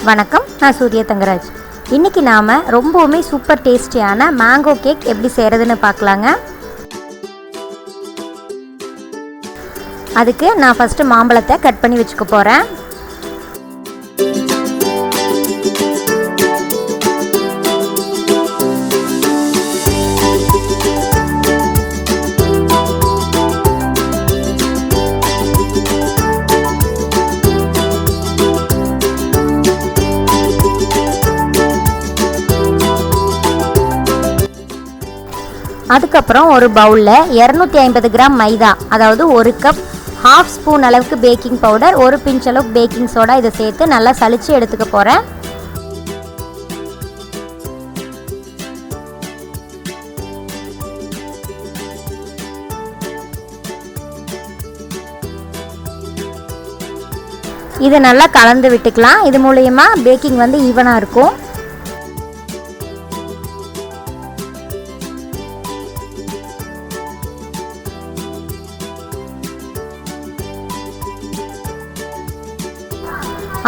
வணக்கம், நான் சுryathangaraj. இன்றைக்கி நாம் ரொம்பவுமே சூப்பர் டேஸ்டியான மேங்கோ கேக் எப்படி செய்கிறதுன்னு பார்க்கலாங்க. அதுக்கு நான் ஃபஸ்ட்டு மாம்பழத்தை கட் பண்ணி வச்சுக்க போகிறேன். அதுக்கப்புறம் ஒரு பவுலில் 250 கிராம் மைதா, அதாவது ஒரு கப், ஹாஃப் ஸ்பூன் அளவுக்கு பேக்கிங் பவுடர், ஒரு பிஞ்ச் அளவுக்கு பேக்கிங் சோடா இதை சேர்த்து நல்லா சலிச்சு எடுத்துக்க போகிறேன். இதை நல்லா கலந்து விட்டுக்கலாம். இது மூலயமா பேக்கிங் வந்து ஈவனாக இருக்கும்.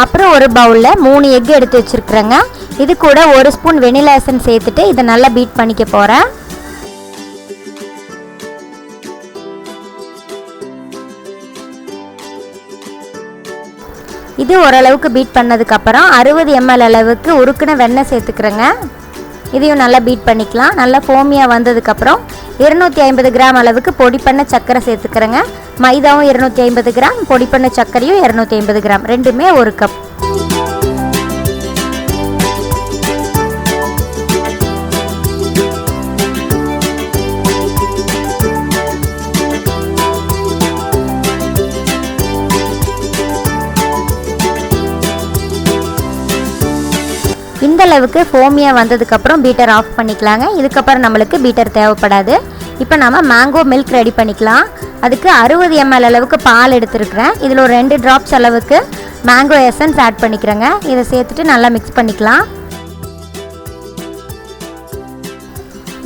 அப்புறம் ஒரு பவுலில் 3 எக் எடுத்து வச்சுருக்குறேங்க. இது கூட ஒரு ஸ்பூன் வெனிலா எசன்ஸ் சேர்த்துட்டு இதை நல்லா பீட் பண்ணிக்க போகிறேன். இது ஓரளவுக்கு பீட் பண்ணதுக்கப்புறம் 60 ml அளவுக்கு உருக்குன வெண்ணெய் சேர்த்துக்கிறேங்க. இதையும் நல்லா பீட் பண்ணிக்கலாம். நல்லா ஃபோமியாக வந்ததுக்கப்புறம் 250 கிராம் அளவுக்கு பொடி பண்ண சர்க்கரை சேர்த்துக்கிறேங்க. மைதாவும் 250 கிராம், பொடி பண்ண சர்க்கரையும் 250 கிராம், ரெண்டுமே ஒரு கப். இந்த அளவுக்கு ஃபோமியாக வந்ததுக்கப்புறம் பீட்டர் ஆஃப் பண்ணிக்கலாங்க. இதுக்கப்புறம் நம்மளுக்கு பீட்டர் தேவைப்படாது. இப்போ நம்ம மேங்கோ மில்க் ரெடி பண்ணிக்கலாம். அதுக்கு 60 ml அளவுக்கு பால் எடுத்துருக்குறேன். இதில் ஒரு 2 ட்ராப்ஸ் அளவுக்கு மேங்கோ எசன்ஸ் ஆட் பண்ணிக்கிறேங்க. இதை சேர்த்துட்டு நல்லா மிக்ஸ் பண்ணிக்கலாம்.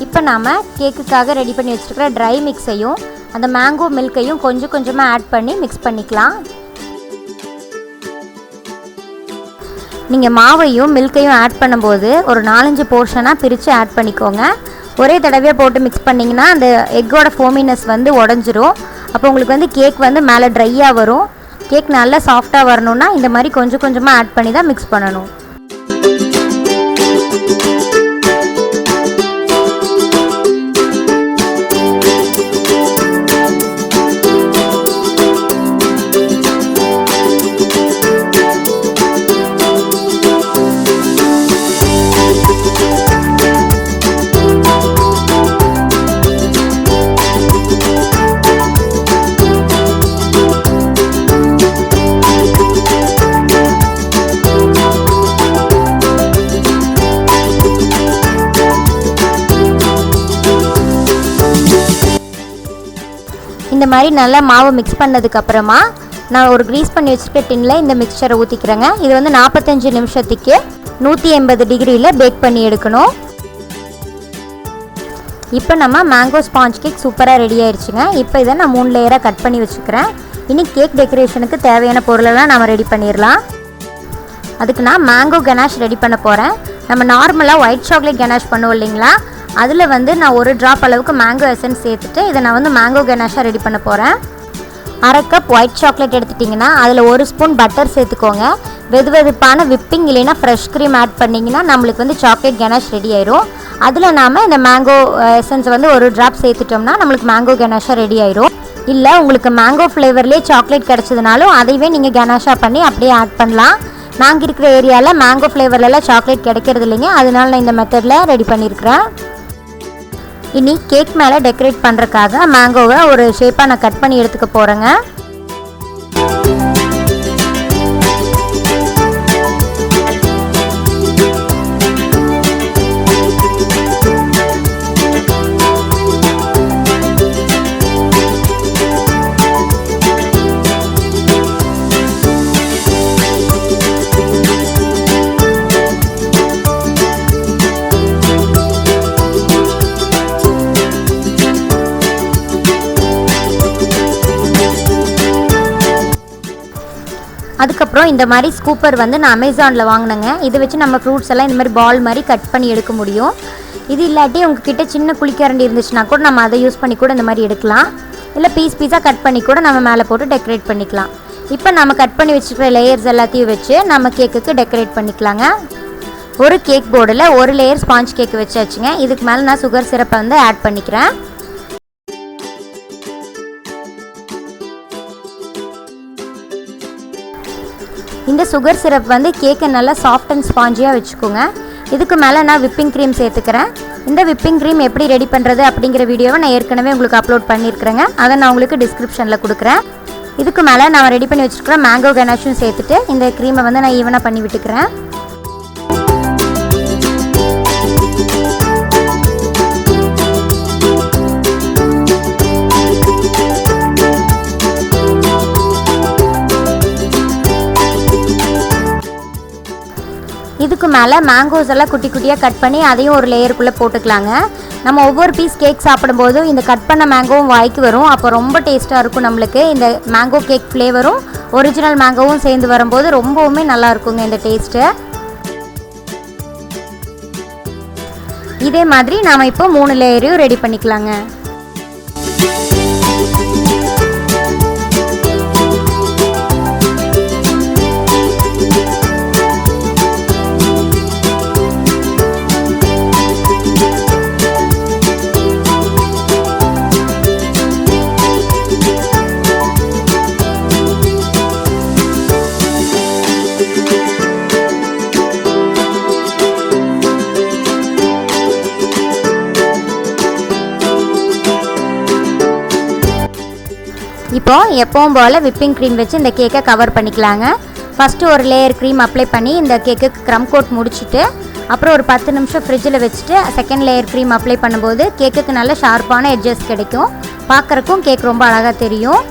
இப்போ நாம் கேக்குக்காக ரெடி பண்ணி வச்சுருக்கிற ட்ரை மிக்ஸையும் அந்த மேங்கோ மில்கையும் கொஞ்சம் கொஞ்சமாக ஆட் பண்ணி மிக்ஸ் பண்ணிக்கலாம். நீங்கள் மாவையும் மில்கையும் ஆட் பண்ணும்போது ஒரு 4-5 போர்ஷனாக பிரித்து ஆட் பண்ணிக்கோங்க. ஒரே தடவையாக போட்டு மிக்ஸ் பண்ணிங்கன்னா அந்த எக்கோட ஃபோமினஸ் வந்து உடஞ்சிரும். அப்போ உங்களுக்கு வந்து கேக் வந்து மேலே ட்ரையாக வரும். கேக் நல்லா சாஃப்டாக வரணுன்னா இந்த மாதிரி கொஞ்சம் கொஞ்சமாக ஆட் பண்ணி தான் மிக்ஸ் பண்ணணும். இந்த மாதிரி நல்லா மாவு மிக்ஸ் பண்ணதுக்கப்புறமா நான் ஒரு க்ரீஸ் பண்ணி வச்சுருக்க டின்னில் இந்த மிக்சரை ஊற்றிக்கிறேங்க. இது வந்து 45 நிமிஷத்துக்கு 180 டிகிரியில் பேக் பண்ணி எடுக்கணும். இப்போ நம்ம மேங்கோ ஸ்பாஞ்ச் கேக் சூப்பராக ரெடி ஆயிடுச்சுங்க. இப்போ இதை நான் 3 லேயராக கட் பண்ணி வச்சுக்கிறேன். இனி கேக் டெக்கரேஷனுக்கு தேவையான பொருளெல்லாம் நம்ம ரெடி பண்ணிடலாம். அதுக்கு நான் மேங்கோ கனாஷ் ரெடி பண்ண போகிறேன். நம்ம நார்மலாக ஒயிட் சாக்லேட் கனாஷ் பண்ணுவோம் இல்லைங்களா, அதில் வந்து நான் ஒரு ட்ராப் அளவுக்கு மேங்கோ எசன்ஸ் சேர்த்துட்டு இதை நான் வந்து மேங்கோ கனாஷாக ரெடி பண்ண போகிறேன். 1/2 கப் ஒயிட் சாக்லேட் எடுத்துட்டிங்கன்னா அதில் 1 ஸ்பூன் பட்டர் சேர்த்துக்கோங்க. வெதுவெதுப்பான விப்பிங் இல்லைன்னா ஃப்ரெஷ் க்ரீம் ஆட் பண்ணிங்கன்னா நம்மளுக்கு வந்து சாக்லேட் கனாஷ் ரெடி ஆயிரும். அதில் நாம் இந்த மேங்கோ எசன்ஸ் வந்து ஒரு ட்ராப் சேர்த்துட்டோம்னா நம்மளுக்கு மேங்கோ கனாஷாக ரெடி ஆயிரும். இல்லை உங்களுக்கு மேங்கோ ஃப்ளேவர்லேயே சாக்லேட் கிடச்சதுனாலும் அதைவே நீங்கள் கனாஷாக பண்ணி அப்படியே ஆட் பண்ணலாம். நாங்கள் இருக்கிற ஏரியாவில் மேங்கோ ஃப்ளேவர்லலாம் சாக்லேட் கிடைக்கிறது இல்லைங்க, அதனால நான் இந்த மெத்தடில் ரெடி பண்ணியிருக்கிறேன். இனி கேக் மேலே டெக்கரேட் பண்ணுறதுக்காக மேங்கோவை ஒரு ஷேப்பாக நான் கட் பண்ணி எடுத்துக்க போகிறேங்க. அதுக்கப்புறம் இந்த மாதிரி ஸ்கூப்பர் வந்து நான் அமேசானில் வாங்கினேங்க. இதை வச்சு நம்ம ஃப்ரூட்ஸ் எல்லாம் இந்த மாதிரி பால் மாதிரி கட் பண்ணி எடுக்க முடியும். இது இல்லாட்டி உங்ககிட்ட சின்ன குழிக்கரண்டி இருந்துச்சுன்னா கூட நம்ம அதை யூஸ் பண்ணி கூட இந்த மாதிரி எடுக்கலாம். இல்லை பீஸாக கட் பண்ணி கூட நம்ம மேலே போட்டு டெக்கரேட் பண்ணிக்கலாம். இப்போ நம்ம கட் பண்ணி வச்சுக்கிற லேயர்ஸ் எல்லாத்தையும் வச்சு நம்ம கேக்குக்கு டெக்கரேட் பண்ணிக்கலாங்க. ஒரு கேக் போர்டில் ஒரு லேயர் ஸ்பாஞ்ச் கேக் வச்சாச்சுங்க. இதுக்கு மேலே நான் சுகர் சிரப்பை வந்து ஆட் பண்ணிக்கிறேன். இந்த சுகர் சிரப் வந்து கேக்கை நல்லா சாஃப்ட் அண்ட் ஸ்பாஞ்சியாக வச்சுக்கோங்க. இதுக்கு மேலே நான் விப்பிங் க்ரீம் சேர்த்துக்கிறேன். இந்த விப்பிங் க்ரீம் எப்படி ரெடி பண்ணுறது அப்படிங்கிற வீடியோவை நான் ஏற்கனவே உங்களுக்கு அப்லோட் பண்ணியிருக்கிறேங்க. அதை நான் உங்களுக்கு டிஸ்கிரிப்ஷனில் கொடுக்குறேன். இதுக்கு மேலே நான் ரெடி பண்ணி வச்சுருக்கிற மேங்கோ கனாஷும் சேர்த்துட்டு இந்த க்ரீமை வந்து நான் ஈவனாக பண்ணி விட்டுக்கிறேன். இதுக்கு மேலே மேங்கோஸ் எல்லாம் குட்டி குட்டியாக கட் பண்ணி அதையும் ஒரு லேயருக்குள்ளே போட்டுக்கலாங்க. நம்ம ஒவ்வொரு பீஸ் கேக் சாப்பிடும்போதும் இந்த கட் பண்ண மேங்கோவும் வாய்க்கு வரும். அப்போ ரொம்ப டேஸ்ட்டாக இருக்கும். நம்மளுக்கு இந்த மேங்கோ கேக் ஃப்ளேவரும் ஒரிஜினல் மேங்கோவும் சேர்ந்து வரும்போது ரொம்பவுமே நல்லா இருக்குங்க இந்த டேஸ்ட்டு. இதே மாதிரி நாம் இப்போ 3 லேயரையும் ரெடி பண்ணிக்கலாங்க. இப்போ எப்பவும் போல் விப்பிங் க்ரீம் வச்சு இந்த கேக்கை கவர் பண்ணிக்கலாங்க. ஃபஸ்ட்டு ஒரு லேயர் க்ரீம் அப்ளை பண்ணி இந்த கேக்குக்கு க்ரம் கோட் முடிச்சுட்டு அப்புறம் ஒரு 10 நிமிஷம் ஃப்ரிட்ஜில் வச்சுட்டு செகண்ட் லேயர் க்ரீம் அப்ளை பண்ணும்போது கேக்குக்கு நல்ல ஷார்ப்பான எட்ஜஸ் கிடைக்கும். பார்க்குறக்கும் கேக் ரொம்ப அழகாக தெரியும்.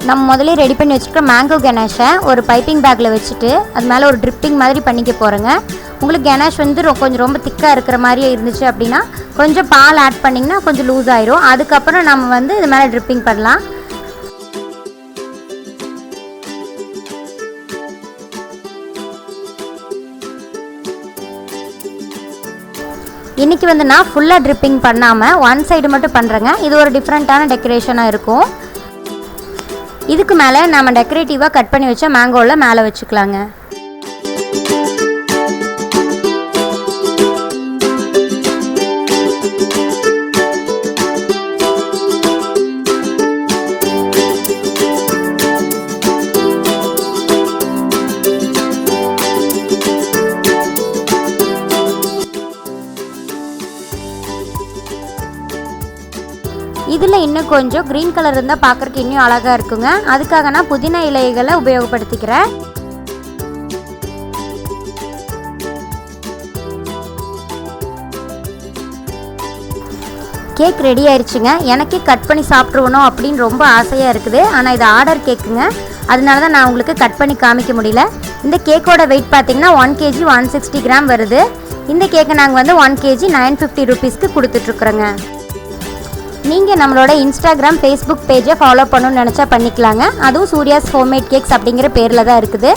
நம்ம முதல்ல ரெடி பண்ணி வச்சுருக்க மேங்கோ கனாஷை ஒரு பைப்பிங் பேக்கில் வச்சுட்டு அது மேலே ஒரு ட்ரிப்பிங் மாதிரி பண்ணிக்க போகிறேங்க. உங்களுக்கு கனாஷ் வந்து கொஞ்சம் ரொம்ப திக்காக இருக்கிற மாதிரியே இருந்துச்சு அப்படின்னா கொஞ்சம் பால் ஆட் பண்ணிங்கன்னா கொஞ்சம் லூஸ் ஆயிரும். அதுக்கப்புறம் நம்ம வந்து இது மேலே ட்ரிப்பிங் பண்ணலாம். இன்றைக்கி வந்து நான் ஃபுல்லாக ட்ரிப்பிங் பண்ணாமல் ஒன் சைடு மட்டும் பண்ணுறேங்க. இது ஒரு டிஃப்ரெண்ட்டான டெக்கரேஷனாக இருக்கும். இதுக்கு மேலே நம்ம டெக்கரேட்டிவாக கட் பண்ணி வச்ச மேங்கோவில் மேலே வச்சுக்கலாங்க. இதில் இன்னும் கொஞ்சம் க்ரீன் கலர் இருந்தால் பார்க்குறக்கு இன்னும் அழகாக இருக்குங்க. அதுக்காக நான் புதினா இலைகளை உபயோகப்படுத்திக்கிறேன். கேக் ரெடி ஆயிடுச்சுங்க. எனக்கே கட் பண்ணி சாப்பிட்ருவணும் அப்படின்னு ரொம்ப ஆசையாக இருக்குது. ஆனால் இது ஆர்டர் கேக்குங்க, அதனால தான் நான் உங்களுக்கு கட் பண்ணி காமிக்க முடியல. இந்த கேக்கோட வெயிட் பார்த்திங்கன்னா 1 kg 160 கிராம் வருது. இந்த கேக்கை நாங்கள் வந்து 1 kg 950 ருபீஸ்க்கு கொடுத்துட்ருக்குறோங்க. நீங்கள் நம்மளோட இன்ஸ்டாகிராம் ஃபேஸ்புக் பேஜை ஃபாலோ பண்ணணும்னு நினச்சா பண்ணிக்கலாங்க. அதுவும் சூர்யாஸ் ஹோம்மேட் கேக்ஸ் அப்படிங்கிற பேரில் தான் இருக்குது.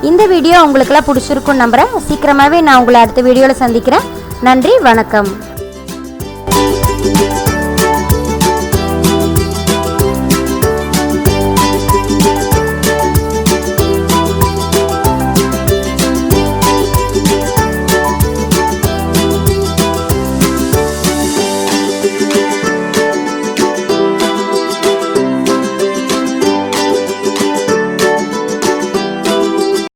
இந்த வீடியோ உங்களுக்கெல்லாம் பிடிச்சிருக்குன்னு நம்புகிறேன். சீக்கிரமாகவே நான் உங்களை அடுத்த வீடியோவில் சந்திக்கிறேன். நன்றி, வணக்கம்.